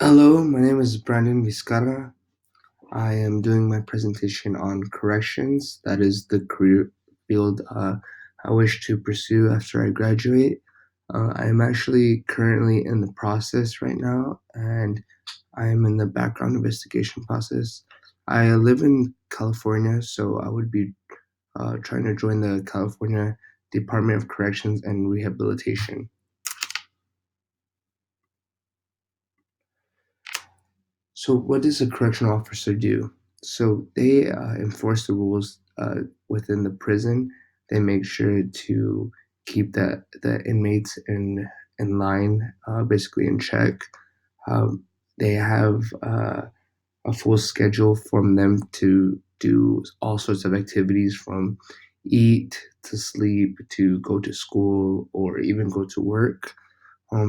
Hello, my name is Brandon Vizcarra. I am doing my presentation on corrections. That is the career field I wish to pursue after I graduate. I am actually currently in the process right now, and I am in the background investigation process. I live in California, so I would be trying to join the California Department of Corrections and Rehabilitation. So, what does a correctional officer do? So, they enforce the rules within the prison. They make sure to keep the inmates in line, basically in check. They have a full schedule from them to do all sorts of activities, from eat to sleep to go to school or even go to work.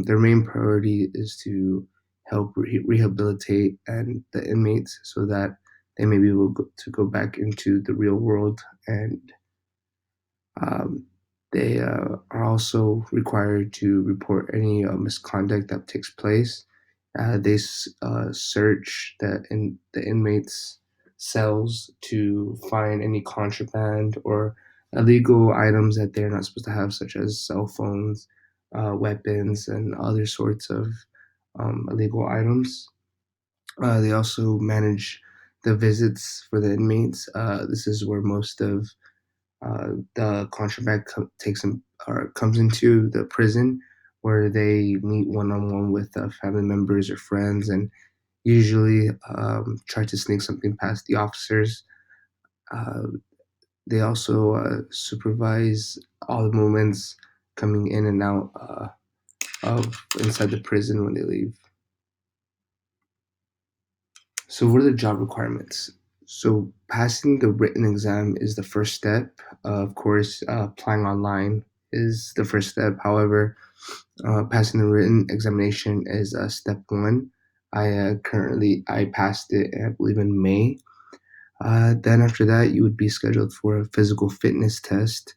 Their main priority is to help rehabilitate and the inmates so that they may be able to go back into the real world, and um, they are also required to report any misconduct that takes place. They search the inmates' cells to find any contraband or illegal items that they're not supposed to have, such as cell phones, weapons, and other sorts of illegal items. They also manage the visits for the inmates. This is where most of the contraband takes them or comes into the prison, where they meet one on one with family members or friends, and usually try to sneak something past the officers. Uh, they also supervise all the movements coming in and out of inside the prison when they leave. So, what are the job requirements? So, passing the written exam is the first step. Of course, applying online is the first step. However, passing the written examination is step one. I passed it, I believe, in May. Then after that, you would be scheduled for a physical fitness test.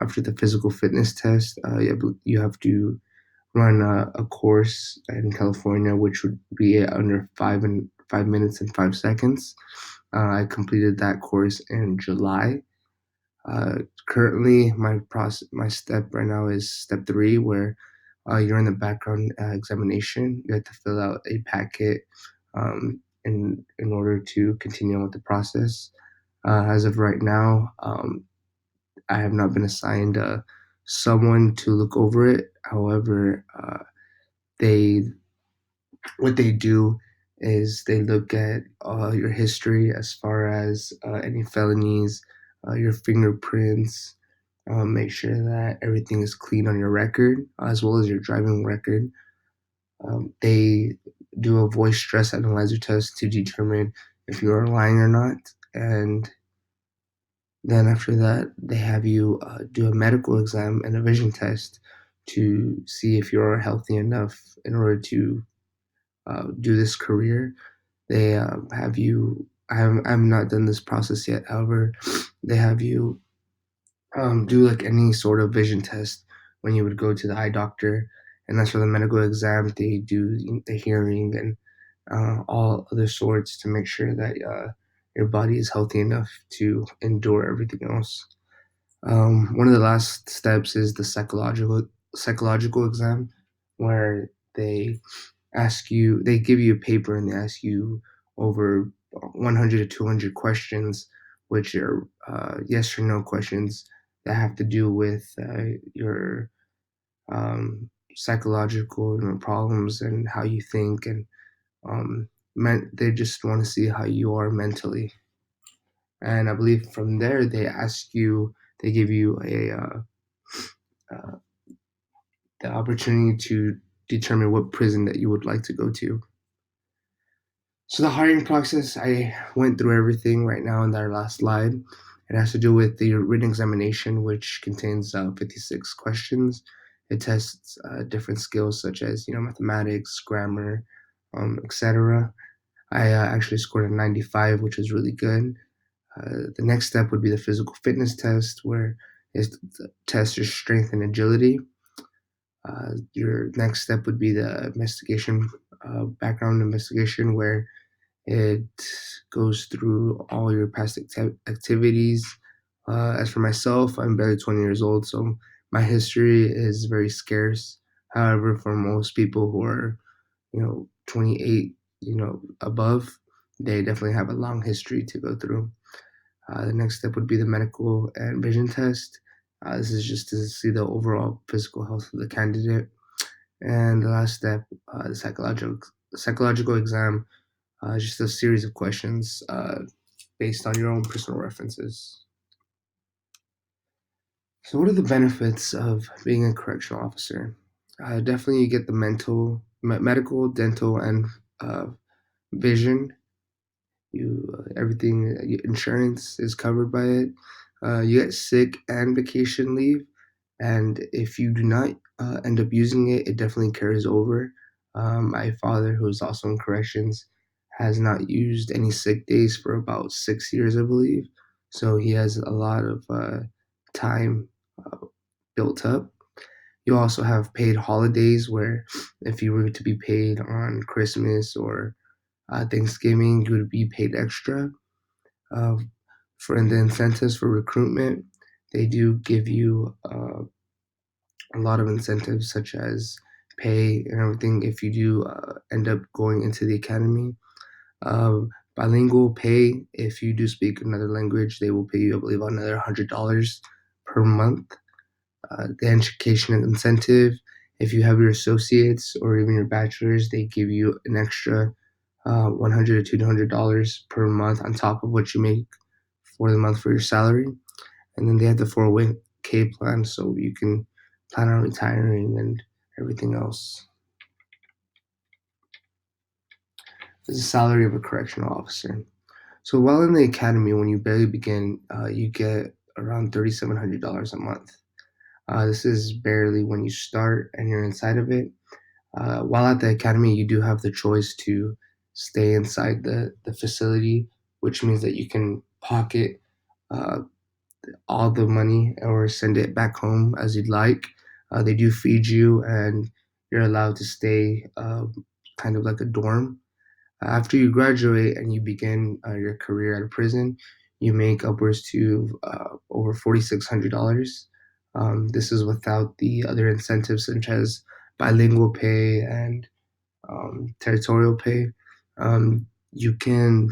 After the physical fitness test, you have to run a course in California, which would be under 5 minutes and 5 seconds. I completed that course in July. Currently, my step right now is step three, where you're in the background examination. You have to fill out a packet in order to continue on with the process. As of right now, I have not been assigned someone to look over it. However, they what they do is they look at your history as far as any felonies, your fingerprints, make sure that everything is clean on your record, as well as your driving record. They do a voice stress analyzer test to determine if you are lying or not. And then after that, they have you do a medical exam and a vision test to see if you're healthy enough in order to do this career. They have you. I've not done this process yet. However, they have you do like any sort of vision test when you would go to the eye doctor, and that's for the medical exam. They do the hearing and all other sorts to make sure that your body is healthy enough to endure everything else. One of the last steps is the psychological exam, where they give you a paper and they ask you over 100 to 200 questions, which are yes or no questions that have to do with your psychological, problems and how you think, and they just want to see how you are mentally. And I believe from there they give you uh, the opportunity to determine what prison that you would like to go to. So the hiring process, I went through everything right now in that last slide. It has to do with the written examination, which contains 56 questions. It tests different skills such as mathematics, grammar, etc. I actually scored a 95, which was really good. The next step would be the physical fitness test, where it tests your strength and agility. Your next step would be the investigation background investigation where it goes through all your past activities. As for myself, I'm barely 20 years old, so my history is very scarce. However, for most people who are, 28, above, they definitely have a long history to go through. The next step would be the medical and vision test. This is just to see the overall physical health of the candidate. And the last step, the psychological exam, just a series of questions based on your own personal references. So, what are the benefits of being a correctional officer? Definitely, you get the medical, dental, and uh, vision. You everything insurance is covered by it. You get sick and vacation leave, and if you do not end up using it, it definitely carries over. My father, who is also in corrections, has not used any sick days for about 6 years, I believe. So he has a lot of time uh, built up. You also have paid holidays where if you were to be paid on Christmas or Thanksgiving, you would be paid extra. Uh, for the incentives for recruitment, they do give you a lot of incentives, such as pay and everything, if you do end up going into the academy. Bilingual pay, if you do speak another language, they will pay you, I believe, another $100 per month. The education incentive, if you have your associates or even your bachelor's, they give you an extra $100 to $200 per month on top of what you make for the month for your salary. And then they have the 401k plan, so you can plan on retiring and everything else. There's the salary of a correctional officer. So while in the academy, when you barely begin, you get around $3,700 a month. This is barely when you start and you're inside of it. While at the academy, you do have the choice to stay inside the facility, which means that you can pocket uh, all the money or send it back home as you'd like. They do feed you, and you're allowed to stay kind of like a dorm. After you graduate and you begin your career at a prison, you make upwards to over $4,600. This is without the other incentives such as bilingual pay and territorial pay. You can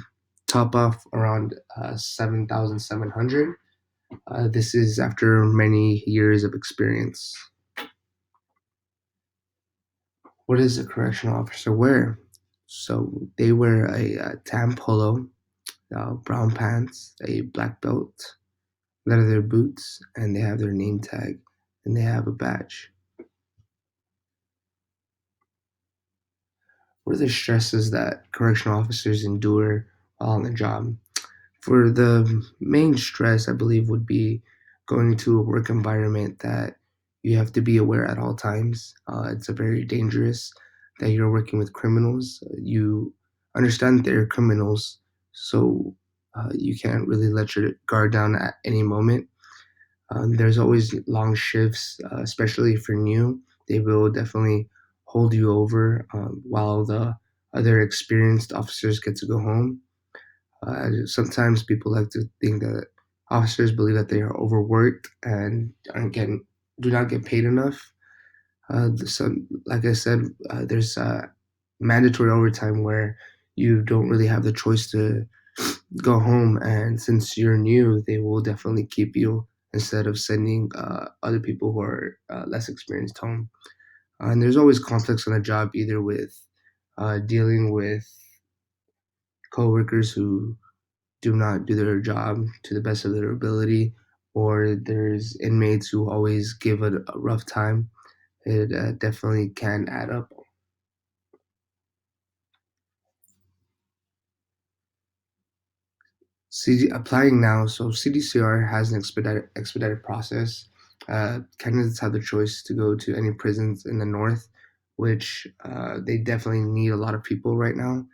top off around 7,700. This is after many years of experience. What does a correctional officer wear? So they wear a tan polo, brown pants, a black belt, leather boots, and they have their name tag and they have a badge. What are the stresses that correctional officers endure while on the job? For the main stress, I believe, would be going into a work environment that you have to be aware at all times. It's a very dangerous that you're working with criminals. You understand that they're criminals, so you can't really let your guard down at any moment. There's always long shifts, especially if you're new. They will definitely hold you over while the other experienced officers get to go home. Sometimes people like to think that officers believe that they are overworked and do not get paid enough. So, like I said, there's mandatory overtime where you don't really have the choice to go home, and since you're new, they will definitely keep you instead of sending other people who are less experienced home. And there's always conflicts on the job, either with dealing with coworkers who do not do their job to the best of their ability, or there's inmates who always give it a rough time. It definitely can add up. Applying now, so CDCR has an expedited process. Candidates have the choice to go to any prisons in the north, which they definitely need a lot of people right now.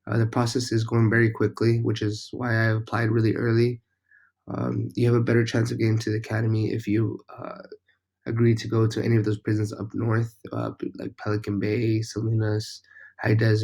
The process is going very quickly, which is why I applied really early. You have a better chance of getting to the academy if you agree to go to any of those prisons up north, like Pelican Bay, Salinas, high desert